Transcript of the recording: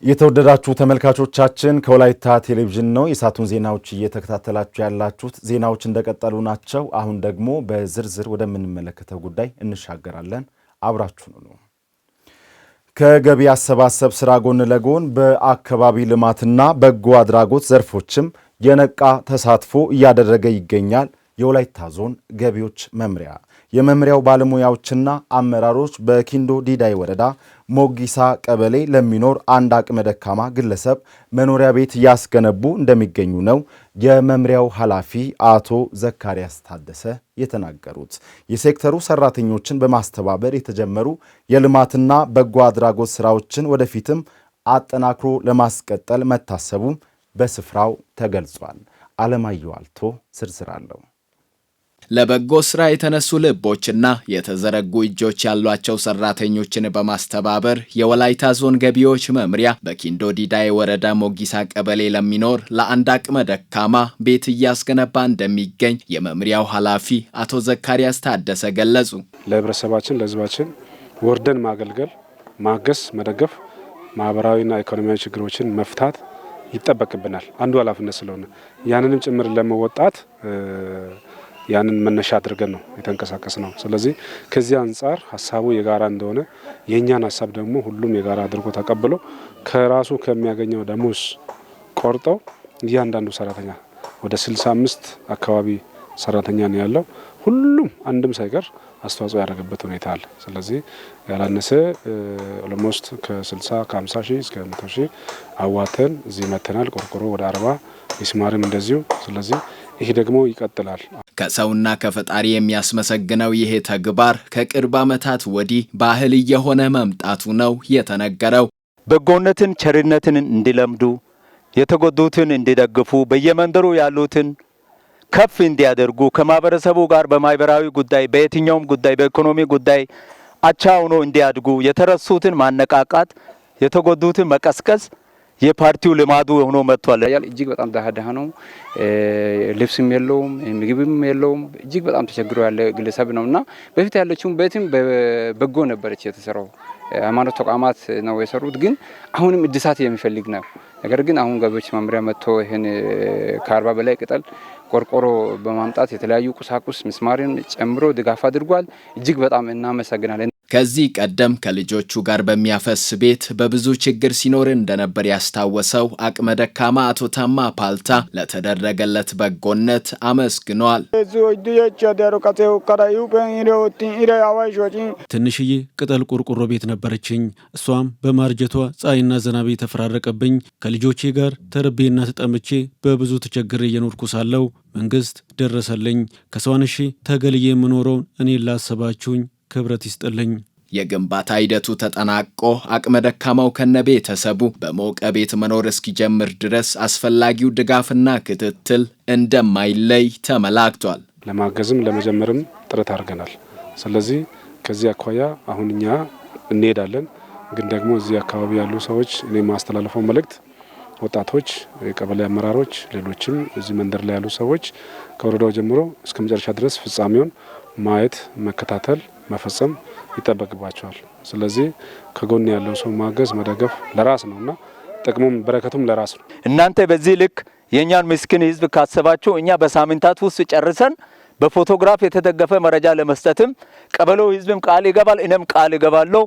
የተወደዳችሁ ተመልካቾቻችን ከወላይታ ቴሌቪዥን ነው የሳቱን ዜናዎች እየተከታተላችሁ ያላችሁት። ዜናዎች እንደቀጠሉ ናቸው። አሁን ደግሞ በዝርዝር ወደምንመለከተው ጉዳይ እንሻገራለን። አብራችሁን ነው። ከገቢ አሰባሰብ ስራ ጎን ለጎን በአካባቢ ልማትና በጎ አድራጎት ዘርፎችም የነቃ ተሳትፎ እያደረገ ይገኛል የወላይታ ዞን ገቢዎች መምሪያ። የመምሪያው ባለሙያዎችና አመራሮች በኪንዶ ዲዳይ ወረዳ ሞጊሳ ቀበሌ ለሚኖር አንድ አቅመ ደካማ ግለሰብ መኖሪያ ቤት ያስገነቡ እንደሚገኙ ነው የመምሪያው ኃላፊ አቶ ዘካሪያስ ታደሰ የተናገሩት። የሴክተሩ ሰራተኞችን በማስተባበር የተጀመሩ የልማትና በጎ አድራጎት ስራዎችን ወደፊትም አጠናክሮ ለማስቀጠል መታሰቡም በስፍራው ተገልጿል። አለማየሁ አልቶ ዝርዝር አለው። ለበጎ ስራ የተነሱ ልቦችና የተዘረጉ እጆች ያሏቸው ሰራተኞችን በማስተባበር የወላይታ ዞን ገቢዎች መምሪያ በኪንዶ ዲዳይ ወረዳ ሞጊሳ ቀበሌ ለሚኖር ለአንድ አቅመ ደካማ ቤት እያስገነባ እንደሚገኝ የመምሪያው ኃላፊ አቶ ዘካሪያስ ታደሰ ገለጹ። ለህብረተሰባችን ለህዝባችን ወርደን ማገልገል፣ ማገስ፣ መደገፍ፣ ማህበራዊና ኢኮኖሚያዊ ችግሮችን መፍታት ይጠበቅብናል። አንዱ ኃላፊነት ስለሆነ ያንንም ጭምር ለመወጣት ያንን መነሻ አድርገን ነው የተንቀሳቀስ ነው። ስለዚህ ከዚህ አንፃር ሐሳቡ የጋራ እንደሆነ የኛን ሐሳብ ደግሞ ሁሉም የጋራ አድርጎ ተቀብሎ ከራሱ ከሚያገኘው ደሞዝ ቆርጠው እያንዳንዱ ሰራተኛ ወደ 65 አካባቢ ሰራተኛ ነው ያለው። ሁሉም አንድም ሳይቀር አስተዋጽኦ ያደረገበት ሁኔታ አለ። ስለዚህ ያላነሰ ኦልሞስት ከ60 ከ50 ሺህ እስከ 100 ሺህ አዋተን እዚህ መተናል። ቆርቆሮ ወደ 40 ሚስማርም እንደዚሁ። ስለዚህ ይሄ ደግሞ ይቀጥላል። ከሰውና ከፈጣሪ የሚያስመሰግነው ይሄ ተግባር ከቅርብ ዓመታት ወዲህ ባህል እየሆነ መምጣቱ ነው የተነገረው። በጎነትን ቸርነትን እንዲለምዱ፣ የተጎዱትን እንዲደግፉ፣ በየመንደሩ ያሉትን ከፍ እንዲያደርጉ፣ ከማህበረሰቡ ጋር በማህበራዊ ጉዳይ በየትኛውም ጉዳይ በኢኮኖሚ ጉዳይ አቻ ሆኖ እንዲያድጉ፣ የተረሱትን ማነቃቃት፣ የተጎዱትን መቀስቀስ የፓርቲው ልማዱ ሆኖ መጥቷል። እጅግ በጣም ደሃ ነው። ልብስም የለውም፣ ምግብም የለውም። እጅግ በጣም ተቸግሮ ያለ ግለሰብ ነውና በፊት ያለችው ቤትም በበጎ ነበረች የተሰራው። ሃይማኖት ተቋማት ነው የሰሩት፣ ግን አሁንም እድሳት የሚፈልግ ነው። ነገር ግን አሁን ገቢዎች መምሪያ መጥቶ ይሄን ከ40 በላይ ቅጠል ቆርቆሮ በማምጣት የተለያዩ ቁሳቁስ ምስማርን ጨምሮ ድጋፍ አድርጓል። እጅግ በጣም እናመሰግናለን። ከዚህ ቀደም ከልጆቹ ጋር በሚያፈስ ቤት በብዙ ችግር ሲኖር እንደነበር ያስታወሰው አቅመ ደካማ አቶ ታማ ፓልታ ለተደረገለት በጎነት አመስግኗል። ትንሽዬ ቅጠል ቆርቆሮ ቤት ነበረችኝ። እሷም በማርጀቷ ፀሐይና ዝናብ የተፈራረቀብኝ ከልጆቼ ጋር ተርቤና ተጠምቼ በብዙ ተቸግሬ እየኖርኩ ሳለሁ መንግስት ደረሰልኝ። ከሰዋንሺ ተገልዬ የምኖረውን እኔ ላሰባችሁኝ ክብረት ይስጥልኝ። የግንባታ ሂደቱ ተጠናቆ አቅመ ደካማው ከነቤተሰቡ በሞቀ ቤት መኖር እስኪጀምር ድረስ አስፈላጊው ድጋፍና ክትትል እንደማይለይ ተመላክቷል። ለማገዝም ለመጀመርም ጥረት አድርገናል። ስለዚህ ከዚህ አኳያ አሁን እኛ እንሄዳለን። ግን ደግሞ እዚህ አካባቢ ያሉ ሰዎች እኔ ማስተላለፈው መልእክት ወጣቶች፣ የቀበሌ አመራሮች፣ ሌሎችም እዚህ መንደር ላይ ያሉ ሰዎች ከወረዳው ጀምሮ እስከ መጨረሻ ድረስ ፍጻሜውን ማየት፣ መከታተል፣ መፈጸም ይጠበቅባቸዋል። ስለዚህ ከጎን ያለው ሰው ማገዝ፣ መደገፍ ለራስ ነውና ጥቅሙም በረከቱም ለራስ ነው። እናንተ በዚህ ልክ የኛን ምስኪን ህዝብ ካሰባችሁ እኛ በሳምንታት ውስጥ ጨርሰን በፎቶግራፍ የተደገፈ መረጃ ለመስጠትም ቀበሌው ህዝብም ቃል ይገባል፣ እኔም ቃል እገባለሁ።